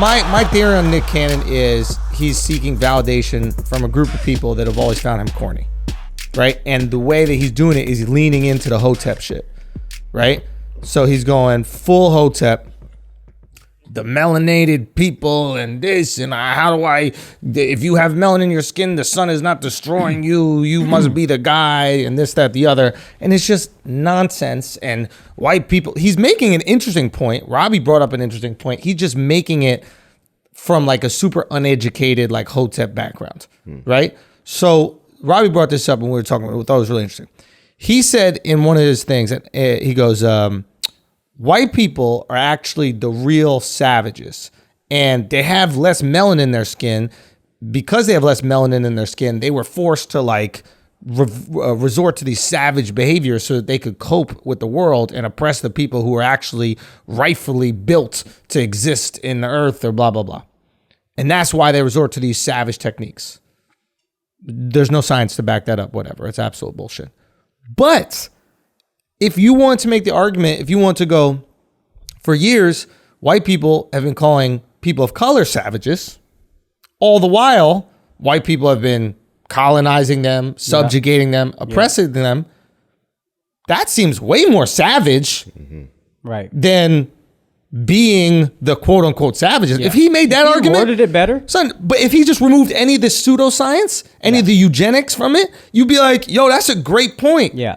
my theory on Nick Cannon is he's seeking validation from a group of people that have always found him corny, right? And the way that he's doing it is he's leaning into the Hotep shit, right? So he's going full Hotep, the melanated people and this, and how do I, if you have melanin in your skin, the sun is not destroying you, you must be the guy, and this, that, the other. And it's just nonsense. And white people, he's making an interesting point. Robbie brought up an interesting point. He's just making it from like a super uneducated, like Hotep background, right? So Robbie brought this up when we were talking about it. I thought it was really interesting. He said in one of his things, he goes, white people are actually the real savages, and they have less melanin in their skin. Because they have less melanin in their skin, they were forced to like resort to these savage behaviors so that they could cope with the world and oppress the people who are actually rightfully built to exist in the earth, or blah, blah, blah. And that's why they resort to these savage techniques. There's no science to back that up, whatever. It's absolute bullshit. But if you want to make the argument, if you want to go, for years, white people have been calling people of color savages. All the while, white people have been colonizing them, subjugating them, oppressing them. That seems way more savage than being the quote unquote savages. If he made that argument, worded it better, son. But if he just removed any of the pseudoscience, any of the eugenics from it, you'd be like, "Yo, that's a great point." Yeah,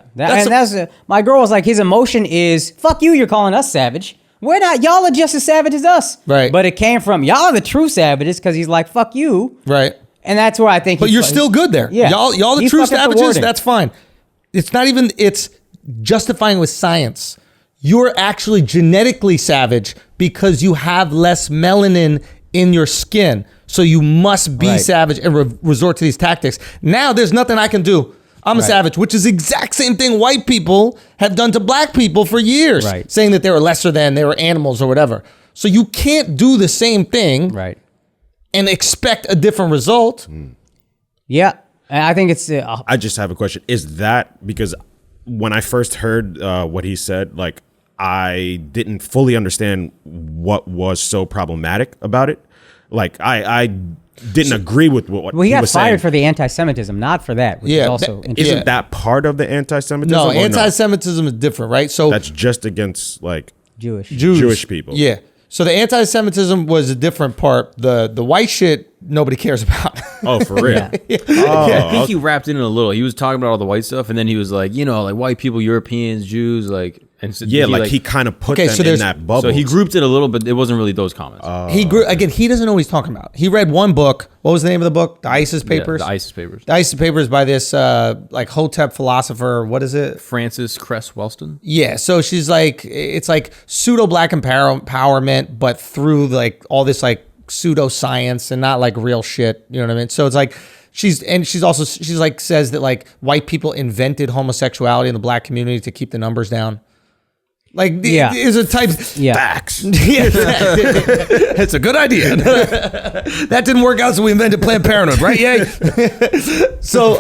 my girl was like, his emotion is fuck you. You're calling us savage. We're not. Y'all are just as savage as us. Right. But it came from y'all are the true savages because he's like fuck you. Right. And that's where I think. But you're still good there. Yeah. Y'all the true savages. That's fine. It's not even. It's justifying with science. You're actually genetically savage because you have less melanin in your skin. So you must be savage and resort to these tactics. Now there's nothing I can do. I'm a savage, which is the exact same thing white people have done to black people for years, saying that they were lesser than, they were animals or whatever. So you can't do the same thing and expect a different result. Yeah, I think it's... I just have a question. Is that because when I first heard what he said, like, I didn't fully understand what was so problematic about it. Like, I didn't agree with what he was got fired saying. for the anti-Semitism, not for that. Which is also isn't that part of the anti-Semitism? No, anti-Semitism is different, right? So that's just against like Jewish people. Yeah. So the anti-Semitism was a different part. The white shit nobody cares about. Oh, for real? I think he wrapped in a little. He was talking about all the white stuff, and then he was like, like white people, Europeans, Jews, like. And so he kind of put them in that bubble. So he grouped it a little, but it wasn't really those comments. He doesn't know what he's talking about. He read one book. What was the name of the book? The ISIS Papers? Yeah, the ISIS Papers. The ISIS Papers by this like Hotep philosopher. What is it? Frances Cress Welston. Yeah. So she's like, it's like pseudo black empowerment, but through like all this like pseudoscience and not like real shit. You know what I mean? So it's like, she's like says that like white people invented homosexuality in the black community to keep the numbers down. Like, is a type facts. It's a good idea. That didn't work out, so we invented Planned Parenthood, right? Yay. So,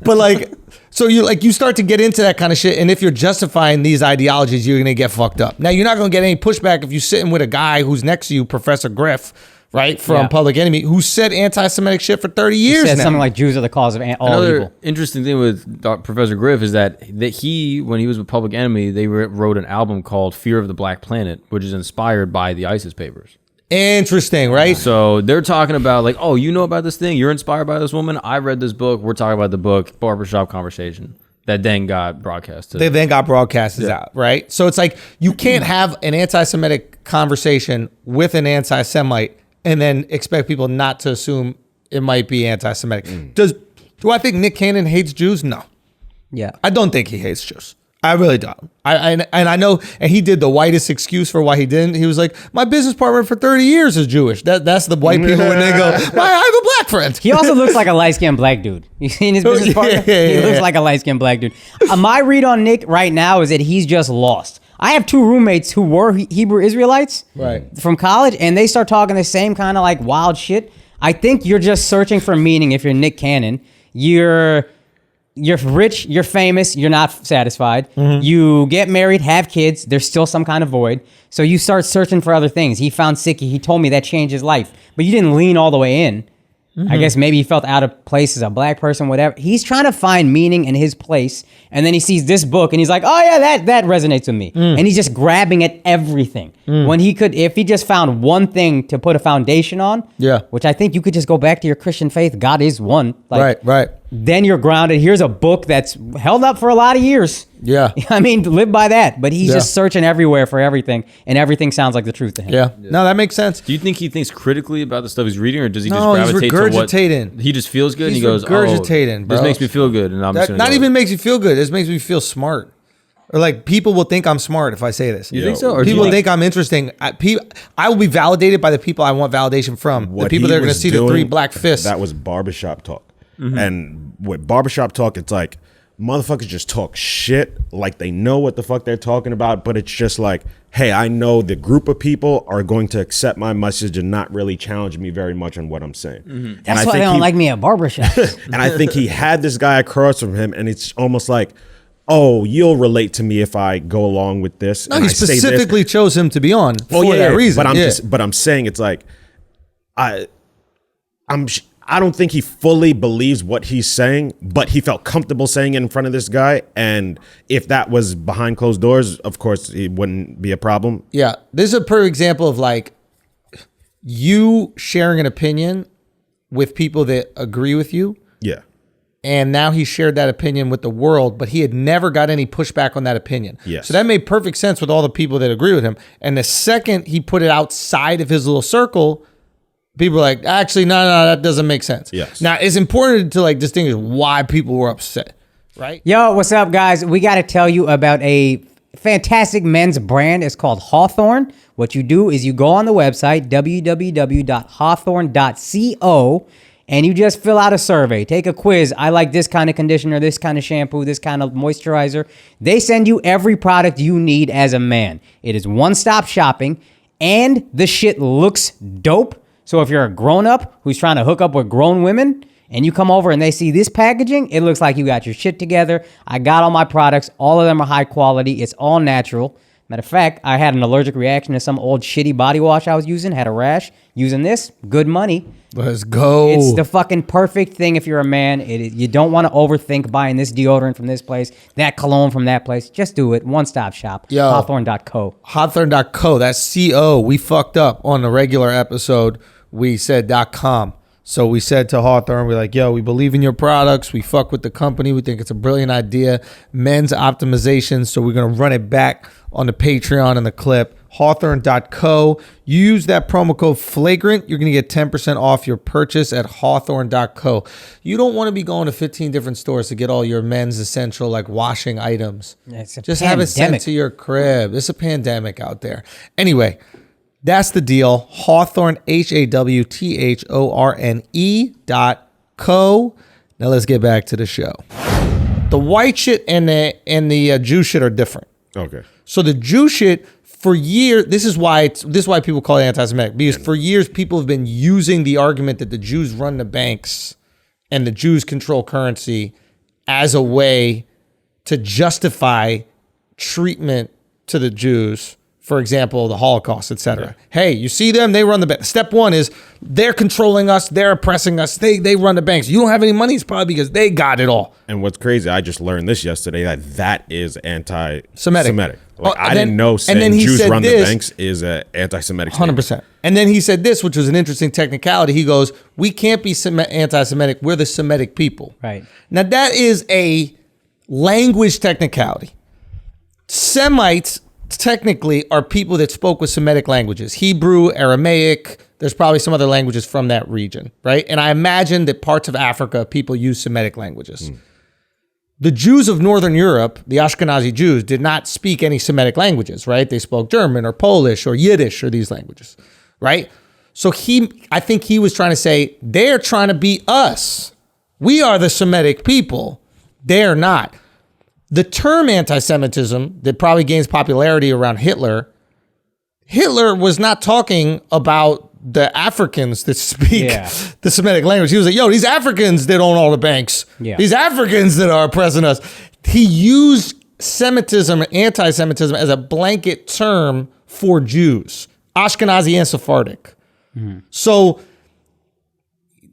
but like, so you start to get into that kind of shit, and if you're justifying these ideologies, you're gonna get fucked up. Now, you're not gonna get any pushback if you're sitting with a guy who's next to you, Professor Griff, right, from Public Enemy, who said anti-Semitic shit for 30 years now. Something like Jews are the cause of all evil. Interesting thing with Professor Griff is that he, when he was with Public Enemy, they wrote an album called Fear of the Black Planet, which is inspired by the ISIS Papers. Interesting, right? So they're talking about like, oh, you know about this thing? You're inspired by this woman? I read this book. We're talking about the book, Barbershop Conversation. That then got broadcast. They then got broadcasted out, right? So it's like, you can't have an anti-Semitic conversation with an anti-Semite and then expect people not to assume it might be anti-Semitic. Do I think Nick Cannon hates Jews? No. Yeah. I don't think he hates Jews. I really don't. I know, and he did the whitest excuse for why he didn't. He was like, my business partner for 30 years is Jewish. That's the white people when they go, I have a black friend. He also looks like a light-skinned black dude. You seen his business partner? He looks like a light-skinned black dude. My read on Nick right now is that he's just lost. I have two roommates who were Hebrew Israelites from college, and they start talking the same kind of like wild shit. I think you're just searching for meaning if you're Nick Cannon. you're rich, you're famous, you're not satisfied. You get married, have kids, there's still some kind of void. So you start searching for other things. He found Sicky, he told me that changed his life. But you didn't lean all the way in. I guess maybe he felt out of place as a black person, whatever. He's trying to find meaning in his place. And then he sees this book and he's like, oh yeah, that resonates with me. And he's just grabbing at everything. When he could, if he just found one thing to put a foundation on, which I think you could just go back to your Christian faith. God is one. Like, right. Then you're grounded. Here's a book that's held up for a lot of years. Yeah. I mean, live by that. But he's just searching everywhere for everything, and everything sounds like the truth to him. Yeah. No, that makes sense. Do you think he thinks critically about the stuff he's reading, or does he just No, he's gravitate to what regurgitating. he just feels good? He's And he goes, regurgitating, "Oh, bro. this makes me feel good," and I'm just That gonna not go. even makes you feel good. This makes me feel smart. Or like people will think I'm smart if I say this. You think so? Or do you People think I'm interesting. I will be validated by the people I want validation from. What the people he that are going to was see the 3 doing, black fists. That was barbershop talk. And with barbershop talk, it's like motherfuckers just talk shit like they know what the fuck they're talking about, but it's just like, hey, I know the group of people are going to accept my message and not really challenge me very much on what I'm saying. That's why they don't like me at barbershops. And I think he had this guy across from him, and it's almost like, oh, you'll relate to me if I go along with this. No, and he I say this. specifically chose him to be on for that reason. But I'm saying it's like, I don't think he fully believes what he's saying, but he felt comfortable saying it in front of this guy. And if that was behind closed doors, of course, it wouldn't be a problem. Yeah. This is a perfect example of like you sharing an opinion with people that agree with you. Yeah. And now he shared that opinion with the world, but he had never got any pushback on that opinion. Yes. So that made perfect sense with all the people that agree with him. And the second he put it outside of his little circle, people were like, actually, no, that doesn't make sense. Yes. Now, it's important to like distinguish why people were upset, right? Yo, what's up, guys? We got to tell you about a fantastic men's brand. It's called Hawthorne. What you do is you go on the website, www.hawthorne.co, and you just fill out a survey. Take a quiz. I like this kind of conditioner, this kind of shampoo, this kind of moisturizer. They send you every product you need as a man. It is one-stop shopping, and the shit looks dope. So if you're a grown-up who's trying to hook up with grown women and you come over and they see this packaging, it looks like you got your shit together. I got all my products. All of them are high quality. It's all natural. Matter of fact, I had an allergic reaction to some old shitty body wash I was using, had a rash. Using this, good money. Let's go. It's the fucking perfect thing if you're a man. You don't want to overthink buying this deodorant from this place, that cologne from that place. Just do it. One-stop shop. Yo. Hawthorne.co. Hawthorne.co. That's C-O. We fucked up on the regular episode. We said .com. So we said to Hawthorne, we're like, yo, we believe in your products. We fuck with the company. We think it's a brilliant idea. Men's optimization. So we're going to run it back on the Patreon and the clip. Hawthorne.co. You use that promo code Flagrant. You're going to get 10% off your purchase at Hawthorne.co. You don't want to be going to 15 different stores to get all your men's essential like washing items. Just have it sent to your crib. It's a pandemic out there. Anyway, that's the deal. Hawthorne, HAWTHORNE.co. Now let's get back to the show. The white shit and the Jew shit are different. Okay. So the Jew shit for years, this is why people call it anti-Semitic, because for years people have been using the argument that the Jews run the banks and the Jews control currency as a way to justify treatment to the Jews. For example, the Holocaust, etc. Okay. Hey, you see them? They run the bank. Step one is they're controlling us. They're oppressing us. They run the banks. You don't have any money. It's probably because they got it all. And what's crazy, I just learned this yesterday, that is anti-Semitic. Like, I didn't know saying Jews run the banks is an anti-Semitic statement. 100%. And then he said this, which was an interesting technicality. He goes, we can't be anti-Semitic. We're the Semitic people. Right. Now, that is a language technicality. Semites technically are people that spoke with Semitic languages, Hebrew, Aramaic. There's probably some other languages from that region, right? And I imagine that parts of Africa, people use Semitic languages. The Jews of Northern Europe, the Ashkenazi Jews, did not speak any Semitic languages, right? They spoke German or Polish or Yiddish or these languages, right? So I think he was trying to say, they're trying to beat us. We are the Semitic people. They're not. The term anti-Semitism that probably gains popularity around Hitler was not talking about the Africans that speak the Semitic language. He was like, yo, these Africans that own all the banks. Yeah. These Africans that are oppressing us. He used Semitism, anti-Semitism, as a blanket term for Jews, Ashkenazi and Sephardic. So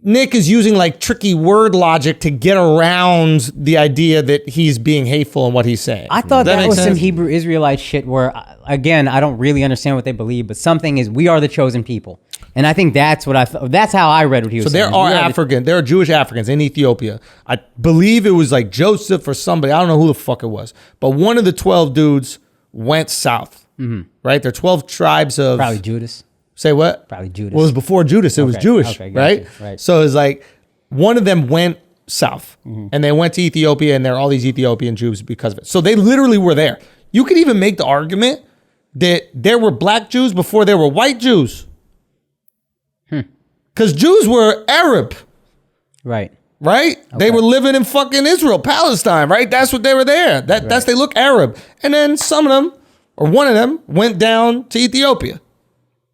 Nick is using like tricky word logic to get around the idea that he's being hateful in what he's saying. I thought that was some Hebrew Israelite shit where, again, I don't really understand what they believe, but something is, we are the chosen people. And I think that's what that's how I read what he was saying. So there are Jewish Africans in Ethiopia. I believe it was like Joseph or somebody. I don't know who the fuck it was. But one of the 12 dudes went south, right? There are 12 tribes of... Probably Judas. Say what? Probably Judas. Well, it was before Judas. It was Jewish, right? Right. So it's like one of them went south and they went to Ethiopia, and there are all these Ethiopian Jews because of it. So they literally were there. You could even make the argument that there were black Jews before there were white Jews. Because Jews were Arab. Right. Right? Okay. They were living in fucking Israel, Palestine, right? That's what they were there. That's they look Arab. And then some of them, or one of them, went down to Ethiopia.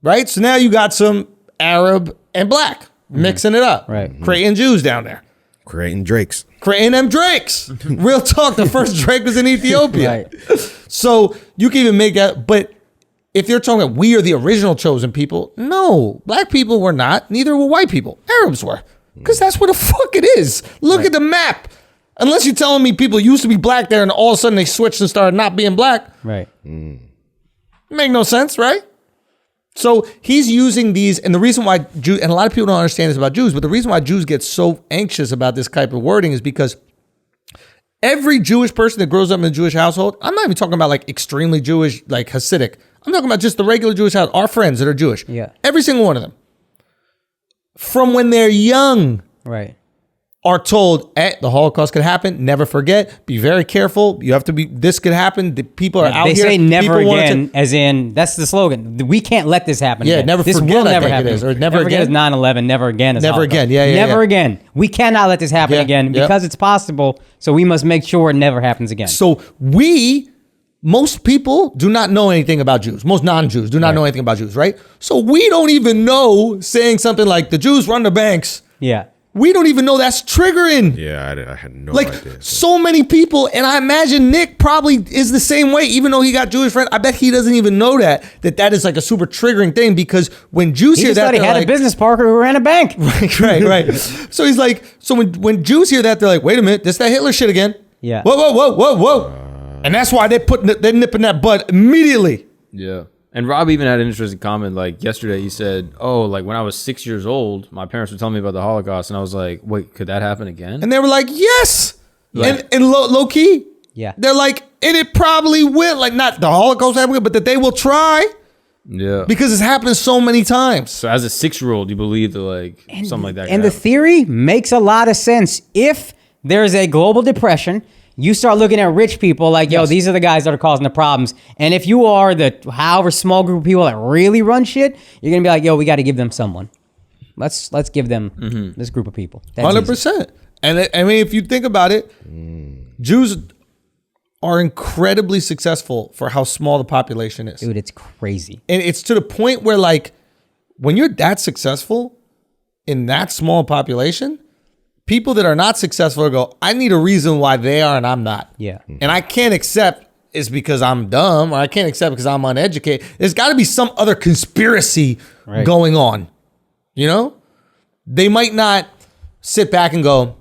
Right? So now you got some Arab and black mixing it up. Right. Creating Jews down there. Creating Drakes. Creating them Drakes. Real talk, the first Drake was in Ethiopia. Right. So you can even make that, but if you're talking about we are the original chosen people, no, black people were not, neither were white people. Arabs were. Because that's where the fuck it is. Look at the map. Unless you're telling me people used to be black there and all of a sudden they switched and started not being black. Right. Make no sense, right? So he's using these, and the reason why Jews, and a lot of people don't understand this about Jews, but the reason why Jews get so anxious about this type of wording is because every Jewish person that grows up in a Jewish household, I'm not even talking about like extremely Jewish, like Hasidic. I'm talking about just the regular Jewish house, our friends that are Jewish. Yeah. Every single one of them, from when they're young, right, are told, the Holocaust could happen. Never forget. Be very careful. You have to be, this could happen. The people are out here. They say never again, as in, that's the slogan. We can't let this happen again. Never this forget. Will never happen. It is. Or never again is 9/11. Never again is never Holocaust. Again. Never again. We cannot let this happen again because it's possible. So we must make sure it never happens again. So most people do not know anything about Jews. Most non-Jews do not know anything about Jews, right? So we don't even know saying something like the Jews run the banks. Yeah. We don't even know that's triggering. Yeah, I had no idea. So many people, and I imagine Nick probably is the same way, even though he got Jewish friends. I bet he doesn't even know that is like a super triggering thing, because when Jews hear that, he had a business partner who ran a bank. Right. So he's like, so when Jews hear that, they're like, wait a minute, this that Hitler shit again. Yeah. Whoa. And that's why they're nipping that bud immediately. Yeah. And Rob even had an interesting comment. Like yesterday, he said, "Oh, like when I was 6 years old, my parents were telling me about the Holocaust, and I was like, wait, could that happen again?" And they were like, "Yes." And low key, they're like, and it probably will. Like not the Holocaust happening, but that they will try. Yeah, because it's happened so many times. So as a 6-year-old, you believe that something like that. And the theory makes a lot of sense. If there's a global depression, you start looking at rich people like, yo, these are the guys that are causing the problems. And if you are the however small group of people that really run shit, you're gonna be like, yo, we got to give them someone. Let's give them this group of people. 100%. And I mean, if you think about it, Jews are incredibly successful for how small the population is. Dude, it's crazy. And it's to the point where like, when you're that successful in that small population, people that are not successful go, I need a reason why they are and I'm not. Yeah. And I can't accept it's because I'm dumb, or I can't accept because I'm uneducated. There's got to be some other conspiracy going on. You know? They might not sit back and go,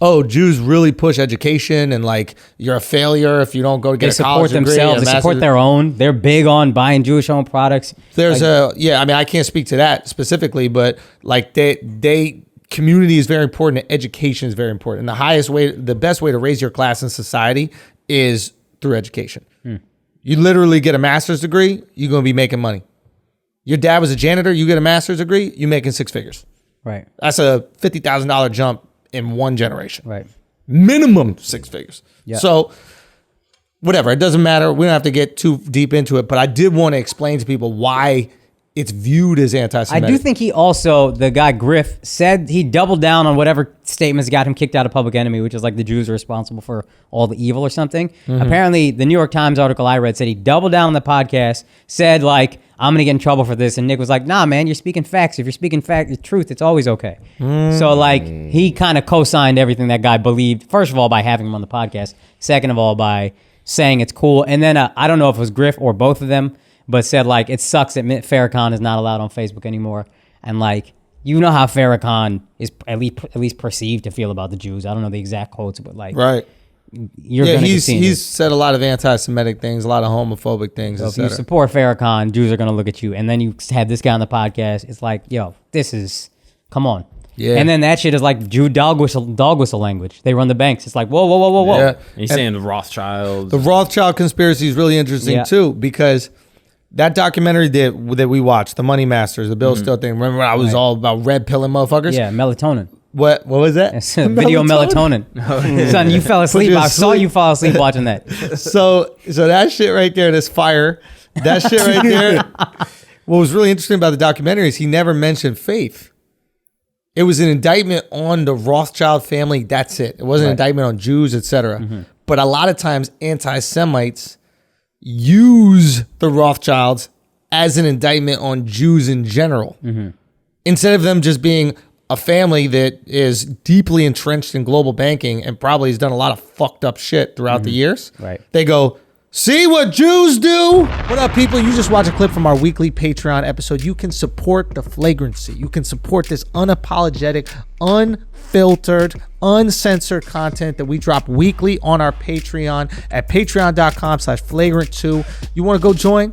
oh, Jews really push education and like you're a failure if you don't go get a college degree. They support themselves. They support their own. They're big on buying Jewish-owned products. There's I mean, I can't speak to that specifically, but like they community is very important, and education is very important. And the best way to raise your class in society is through education. You literally get a master's degree, you're going to be making money. Your dad was a janitor, you get a master's degree, you're making 6 figures. Right. That's a $50,000 jump in one generation. Right. Minimum 6 figures. Yeah. So whatever, it doesn't matter. We don't have to get too deep into it, but I did want to explain to people why it's viewed as anti-Semitic. I do think he also, the guy Griff, said he doubled down on whatever statements got him kicked out of Public Enemy, which is like the Jews are responsible for all the evil or something. Apparently, the New York Times article I read said he doubled down on the podcast, said like, I'm gonna get in trouble for this. And Nick was like, nah, man, you're speaking facts. If you're speaking the truth, it's always okay. So like he kind of co-signed everything that guy believed. First of all, by having him on the podcast. Second of all, by saying it's cool. And then I don't know if it was Griff or both of them, but said like it sucks that Farrakhan is not allowed on Facebook anymore. And like, you know how Farrakhan is at least perceived to feel about the Jews. I don't know the exact quotes, but like, right. He's said a lot of anti-Semitic things, a lot of homophobic things. So if you support Farrakhan, Jews are gonna look at you. And then you had this guy on the podcast. It's like, yo, come on. Yeah. And then that shit is like Jew dog whistle language. They run the banks. It's like, whoa. Yeah. And he's saying the Rothschilds. The Rothschild conspiracy is really interesting too, because that documentary that we watched, The Money Masters, the Bill Still thing. Remember when I was all about red pilling motherfuckers? Yeah, melatonin. What was that? It's video melatonin. Son, you fell asleep. I saw you fall asleep watching that. So that shit right there, this fire, that shit right there. What was really interesting about the documentary is he never mentioned faith. It was an indictment on the Rothschild family. That's it. It wasn't an indictment on Jews, etc. But a lot of times anti-Semites use the Rothschilds as an indictment on Jews in general. Instead of them just being a family that is deeply entrenched in global banking and probably has done a lot of fucked up shit throughout the years. Right. They go, see what Jews do? What up, people? You just watched a clip from our weekly Patreon episode. You can support the flagrancy. You can support this unapologetic, unfiltered, uncensored content that we drop weekly on our Patreon at patreon.com/flagrant2. You want to go join?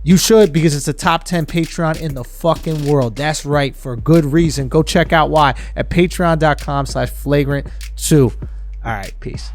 You should, because it's the top 10 Patreon in the fucking world. That's right, for a good reason. Go check out why at patreon.com/flagrant2. All right, peace.